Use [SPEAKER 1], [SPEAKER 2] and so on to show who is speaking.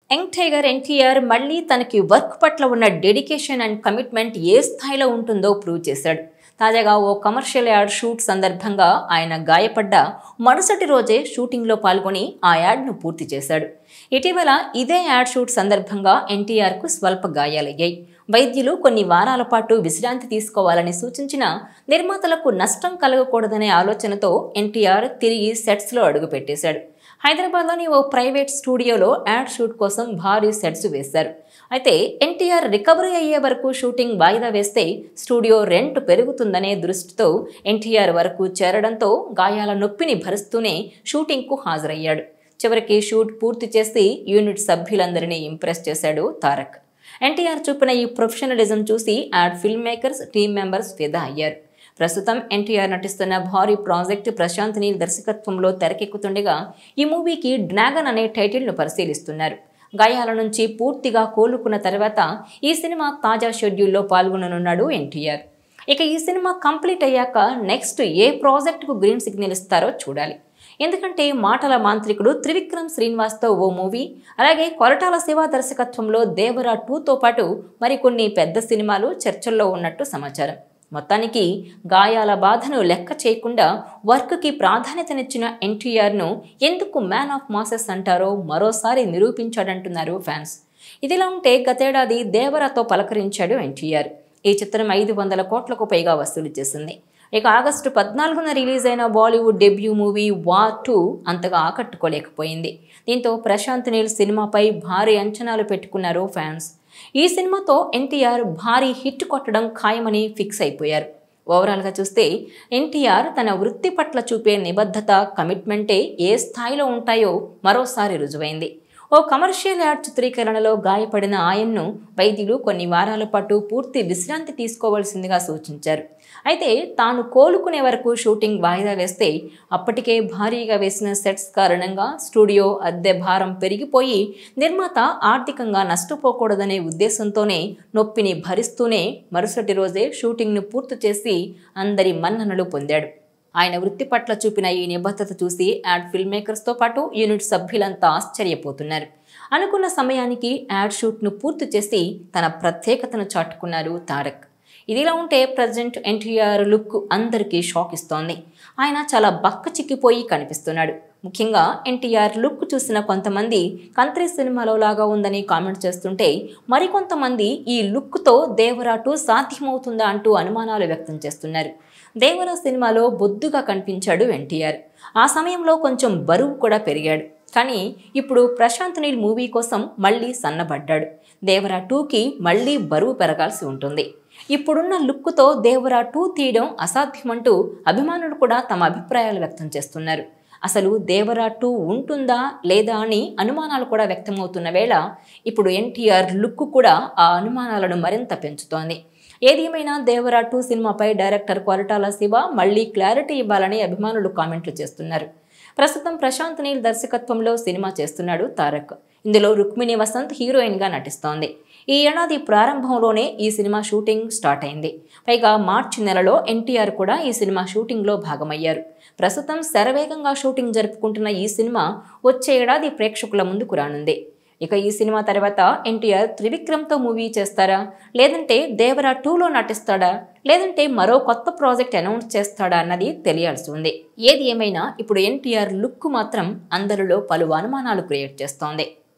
[SPEAKER 1] Young tiger NTR మళ్ళీ తనకి work పట్ల ఉన్న డెడికేషన్ అండ్ కమిట్మెంట్ ఏ స్థాయిలో ఉంటుందో ప్రూవ్ చేశాడు. తాజాగా ఓ కమర్షియల్ యాడ్ షూట్ సందర్భంగా ఆయన గాయపడ్డ మరుసటి రోజే షూటింగ్లో పాల్గొని ఆ యాడ్ను పూర్తి చేశాడు. ఇటీవల ఇదే యాడ్ షూట్ సందర్భంగా ఎన్టీఆర్కు స్వల్ప గాయాలయ్యాయి. వైద్యులు కొన్ని వారాల పాటు విశ్రాంతి తీసుకోవాలని సూచించిన నిర్మాతలకు నష్టం కలగకూడదనే ఆలోచనతో ఎన్టీఆర్ తిరిగి సెట్స్లో అడుగుపెట్టేశాడు. హైదరాబాద్లోని ఓ ప్రైవేట్ స్టూడియోలో యాడ్ షూట్ కోసం భారీ సెట్స్ వేశారు. అయితే ఎన్టీఆర్ రికవరీ అయ్యే వరకు షూటింగ్ వాయిదా వేస్తే స్టూడియో రెంట్ పెరుగుతుందనే దృష్టితో ఎన్టీఆర్ వరకు చేరడంతో గాయాల నొప్పిని భరిస్తూనే షూటింగ్కు హాజరయ్యాడు. చివరికి షూట్ పూర్తి చేసి యూనిట్ సభ్యులందరినీ ఇంప్రెస్ చేశాడు తారక్. ఎన్టీఆర్ చూపిన ఈ ప్రొఫెషనలిజం చూసి ad film makers, team members ఫిదా అయ్యారు. ప్రస్తుతం ఎన్టీఆర్ నటిస్తున్న భారీ ప్రాజెక్టు ప్రశాంత్ నీల్ దర్శకత్వంలో తెరకెక్కుతుండగా ఈ మూవీకి డ్రాగన్ అనే టైటిల్ను పరిశీలిస్తున్నారు. గాయాల నుంచి పూర్తిగా కోలుకున్న తర్వాత ఈ సినిమా తాజా షెడ్యూల్లో పాల్గొననున్నాడు ఎన్టీఆర్. ఇక ఈ సినిమా కంప్లీట్ అయ్యాక నెక్స్ట్ ఏ ప్రాజెక్టుకు గ్రీన్ సిగ్నల్ ఇస్తారో చూడాలి. ఎందుకంటే మాటల మాంత్రికుడు త్రివిక్రమ్ శ్రీనివాస్తో ఓ మూవీ, అలాగే కొరటాల శివ దర్శకత్వంలో దేవరా 2తో పాటు మరికొన్ని పెద్ద సినిమాలు చర్చల్లో ఉన్నట్టు సమాచారం. మొత్తానికి గాయాల బాధను లెక్క చేయకుండా వర్క్కి ప్రాధాన్యతనిచ్చిన ఎన్టీఆర్ను ఎందుకు మ్యాన్ ఆఫ్ మాసెస్ అంటారో మరోసారి నిరూపించాడంటున్నారు ఫ్యాన్స్. ఇదిలా ఉంటే గతేడాది దేవరాతో పలకరించాడు ఎన్టీఆర్. ఈ చిత్రం 500 కోట్లకు పైగా వసూలు చేసింది. ఇక ఆగస్టు 14న రిలీజ్ అయిన బాలీవుడ్ డెబ్యూ మూవీ వార్ 2 అంతగా ఆకట్టుకోలేకపోయింది. దీంతో ప్రశాంత్ నీల్ సినిమాపై భారీ అంచనాలు పెట్టుకున్నారు ఫ్యాన్స్. ఈ సినిమాతో ఎన్టీఆర్ భారీ హిట్ కొట్టడం ఖాయమని ఫిక్స్ అయిపోయారు. ఓవరాల్గా చూస్తే ఎన్టీఆర్ తన వృత్తి పట్ల చూపే నిబద్ధత, కమిట్మెంటే ఏ స్థాయిలో ఉంటాయో మరోసారి రుజువైంది. ఓ కమర్షియల్ యాడ్ చిత్రీకరణలో గాయపడిన ఆయన్ను వైద్యులు కొన్ని వారాల పాటు పూర్తి విశ్రాంతి తీసుకోవాల్సిందిగా సూచించారు. అయితే తాను కోలుకునే వరకు షూటింగ్ వాయిదా వేస్తే అప్పటికే భారీగా వేసిన సెట్స్ కారణంగా స్టూడియో అద్దె భారం పెరిగిపోయి నిర్మాత ఆర్థికంగా నష్టపోకూడదనే ఉద్దేశంతోనే నొప్పిని భరిస్తూనే మరుసటి రోజే షూటింగ్ను పూర్తి చేసి అందరి మన్ననలు పొందాడు. ఆయన వృత్తి పట్ల చూపిన ఈ నిబద్ధత చూసి యాడ్ ఫిల్మ్ మేకర్స్తో పాటు యూనిట్ సభ్యులంతా ఆశ్చర్యపోతున్నారు. అనుకున్న సమయానికి యాడ్ షూట్ను పూర్తి చేసి తన ప్రత్యేకతను చాటుకున్నారు తారక్. ఇదిలా ఉంటే ప్రజెంట్ ఎన్టీఆర్ లుక్ అందరికీ షాక్ ఇస్తోంది. ఆయన చాలా బక్క చిక్కిపోయి కనిపిస్తున్నాడు. ముఖ్యంగా ఎన్టీఆర్ లుక్ చూసిన కొంతమంది కంత్రీ సినిమాలో లాగా ఉందని కామెంట్ చేస్తుంటే మరికొంతమంది ఈ లుక్తో దేవరా 2 సాధ్యమవుతుందా అంటూ అనుమానాలు వ్యక్తం చేస్తున్నారు. దేవరా సినిమాలో బొద్దుగా కనిపించాడు ఎన్టీఆర్. ఆ సమయంలో కొంచెం బరువు కూడా పెరిగాడు. కానీ ఇప్పుడు ప్రశాంత్ నీల్ మూవీ కోసం మళ్ళీ సన్నబడ్డాడు. దేవరా 2కి మళ్ళీ బరువు పెరగాల్సి ఉంటుంది. ఇప్పుడున్న లుక్తో దేవరా 2 తీయడం అసాధ్యమంటూ అభిమానులు కూడా తమ అభిప్రాయాలు వ్యక్తం చేస్తున్నారు. అసలు దేవరా 2 ఉంటుందా లేదా అని అనుమానాలు కూడా వ్యక్తమవుతున్న వేళ ఇప్పుడు ఎన్టీఆర్ లుక్ కూడా ఆ అనుమానాలను మరింత పెంచుతోంది. ఏది ఏమైనా దేవరా 2 సినిమాపై డైరెక్టర్ కొరటాల శివ మళ్ళీ క్లారిటీ ఇవ్వాలని అభిమానులు కామెంట్లు చేస్తున్నారు. ప్రస్తుతం ప్రశాంత్ నీల్ దర్శకత్వంలో సినిమా చేస్తున్నాడు తారక్. ఇందులో రుక్మిణి వసంత్ హీరోయిన్గా నటిస్తోంది. ఈ ఏడాది ప్రారంభంలోనే ఈ సినిమా షూటింగ్ స్టార్ట్ అయింది. పైగా మార్చి నెలలో ఎన్టీఆర్ కూడా ఈ సినిమా షూటింగ్లో భాగమయ్యారు. ప్రస్తుతం శరవేగంగా షూటింగ్ జరుపుకుంటున్న ఈ సినిమా వచ్చే ఏడాది ప్రేక్షకుల ముందుకు రానుంది. ఇక ఈ సినిమా తర్వాత ఎన్టీఆర్ త్రివిక్రమ్తో మూవీ చేస్తారా, లేదంటే దేవరా 2లో నటిస్తాడా, లేదంటే మరో కొత్త ప్రాజెక్ట్ అనౌన్స్ చేస్తాడా అన్నది తెలియాల్సి ఉంది. ఏది ఏమైనా ఇప్పుడు ఎన్టీఆర్ లుక్ మాత్రం అందరిలో పలు అనుమానాలు క్రియేట్ చేస్తోంది.